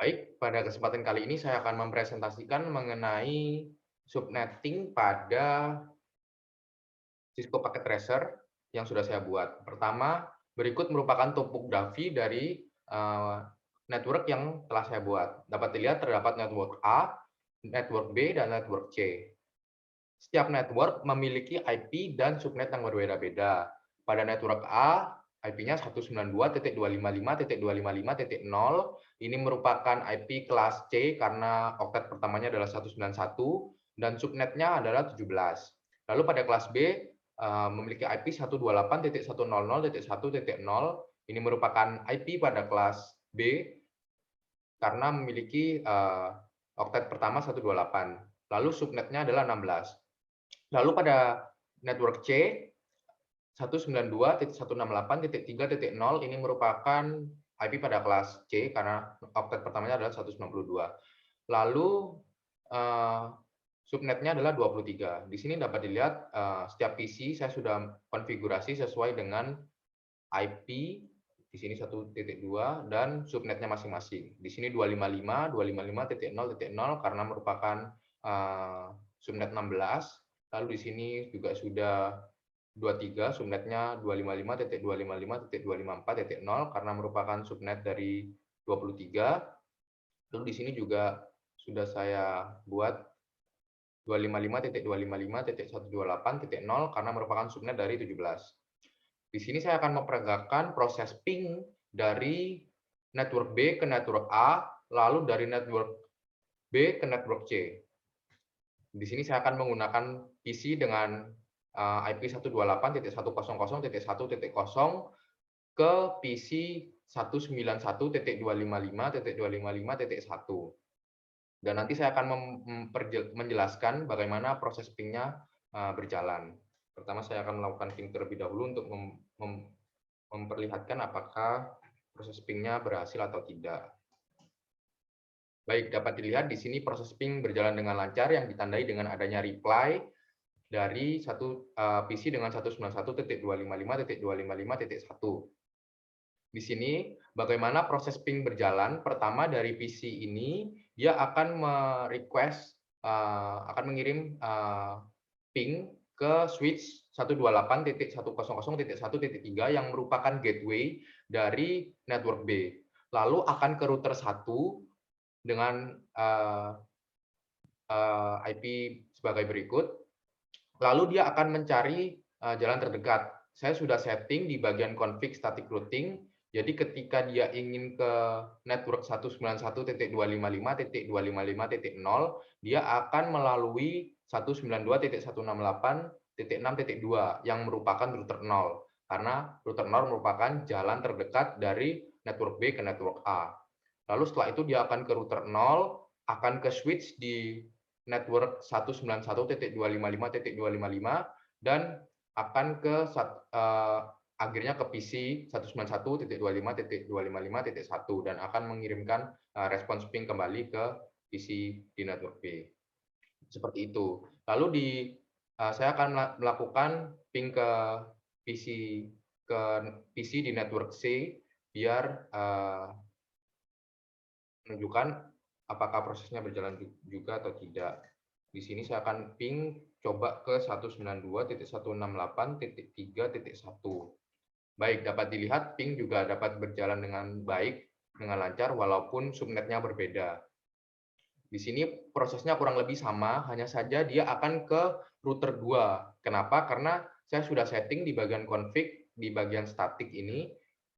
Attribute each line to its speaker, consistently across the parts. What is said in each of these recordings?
Speaker 1: Baik, pada kesempatan kali ini saya akan mempresentasikan mengenai subnetting pada Cisco Packet Tracer yang sudah saya buat. Pertama, berikut merupakan topografi dari network yang telah saya buat. Dapat dilihat terdapat network A, network B, dan network C. Setiap network memiliki IP dan subnet yang berbeda-beda. Pada network A, IP-nya 192.255.255.0. Ini merupakan IP kelas C karena oktet pertamanya adalah 191 dan subnetnya adalah 17. Lalu pada kelas B memiliki IP 128.100.1.0. Ini merupakan IP pada kelas B karena memiliki oktet pertama 128. Lalu subnetnya adalah 16. Lalu pada network C 192.168.3.0 ini merupakan IP pada kelas C karena oktet pertamanya adalah 192. Lalu subnetnya adalah 23. Di sini dapat dilihat setiap PC saya sudah konfigurasi sesuai dengan IP di sini 1.2 dan subnetnya masing-masing. Di sini 255, 255.0.0 karena merupakan subnet 16. Lalu di sini juga sudah 23, subnetnya 255.255.254.0 karena merupakan subnet dari 23. Lalu di sini juga sudah saya buat 255.255.128.0 karena merupakan subnet dari 17. Di sini saya akan memperagakan proses ping dari network B ke network A, lalu dari network B ke network C. Di sini saya akan menggunakan PC dengan IP 128.100.1.0 ke PC 191.255.255.1. Dan nanti saya akan menjelaskan bagaimana proses pingnya berjalan. Pertama saya akan melakukan ping terlebih dahulu untuk memperlihatkan apakah proses pingnya berhasil atau tidak. Baik, dapat dilihat di sini proses ping berjalan dengan lancar yang ditandai dengan adanya reply dari satu PC dengan 191.255.255.1. Di sini bagaimana proses ping berjalan? Pertama dari PC ini dia akan akan mengirim ping ke switch 128.100.1.3 yang merupakan gateway dari network B. Lalu akan ke router 1 dengan IP sebagai berikut. Lalu dia akan mencari jalan terdekat. Saya sudah setting di bagian config static routing. Jadi ketika dia ingin ke network 191.255.255.0, dia akan melalui 192.168.6.2 yang merupakan router 0. Karena router 0 merupakan jalan terdekat dari network B ke network A. Lalu setelah itu dia akan ke router 0, akan ke switch di network 191.255.255 dan akan ke akhirnya ke PC 191.255.255.1 dan akan mengirimkan respons ping kembali ke PC di network B. Seperti itu. Lalu saya akan melakukan ping ke PC di network C biar menunjukkan apakah prosesnya berjalan juga atau tidak. Di sini saya akan ping coba ke 192.168.3.1. Baik, dapat dilihat ping juga dapat berjalan dengan baik, dengan lancar, walaupun subnetnya berbeda. Di sini prosesnya kurang lebih sama, hanya saja dia akan ke router 2. Kenapa? Karena saya sudah setting di bagian config, di bagian statik ini,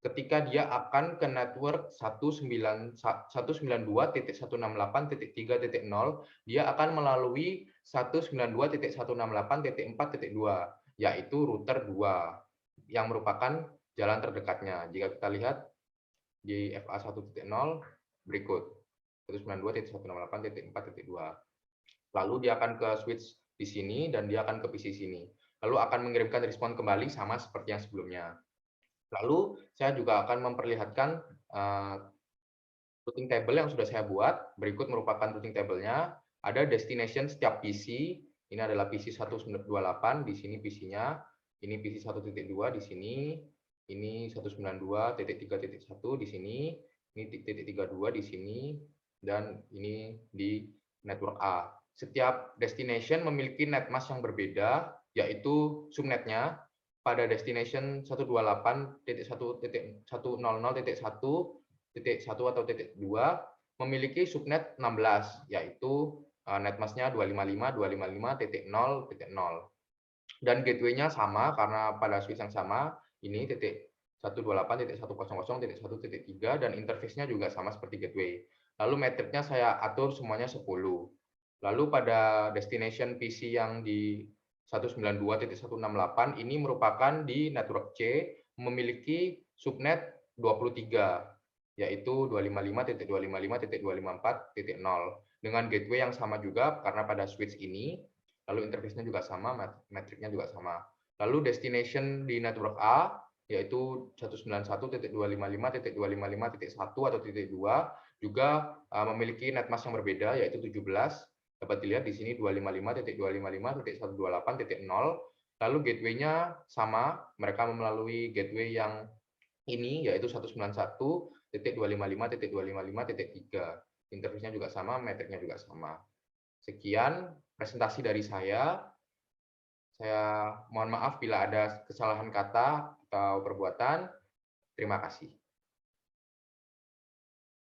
Speaker 1: ketika dia akan ke network 192.168.3.0, dia akan melalui 192.168.4.2, yaitu router 2, yang merupakan jalan terdekatnya. Jika kita lihat di FA 1.0 berikut, 192.168.4.2. Lalu dia akan ke switch di sini dan dia akan ke PC sini. Lalu akan mengirimkan respon kembali sama seperti yang sebelumnya. Lalu saya juga akan memperlihatkan routing table yang sudah saya buat. Berikut merupakan routing table-nya. Ada destination setiap PC. Ini adalah PC 128, di sini PC-nya. Ini PC 1.2 di sini. Ini 192.3.1 di sini. Ini titik 32 di sini. dan ini di network A. Setiap destination memiliki netmask yang berbeda, yaitu subnetnya pada destination 128.1.1.1.1 atau .2 memiliki subnet 16, yaitu netmasknya 255.255.0.0. Dan gateway-nya sama karena pada switch yang sama, ini titik 128.100.1.3 dan interface-nya juga sama seperti gateway. Lalu metriknya saya atur semuanya 10. Lalu pada destination PC yang di 192.168 ini merupakan di network C memiliki subnet 23, yaitu 255.255.254.0 dengan gateway yang sama juga karena pada switch ini. Lalu interface-nya juga sama, metriknya juga sama. Lalu destination di network A yaitu 191.255.255.1 atau .2 juga memiliki netmask yang berbeda yaitu 17. Dapat dilihat di sini 255.255.128.0. Lalu gateway-nya sama, mereka melalui gateway yang ini yaitu 191.255.255.3. Interface-nya juga sama, metriknya juga sama. Sekian presentasi dari saya. Saya mohon maaf bila ada kesalahan kata atau perbuatan. Terima kasih.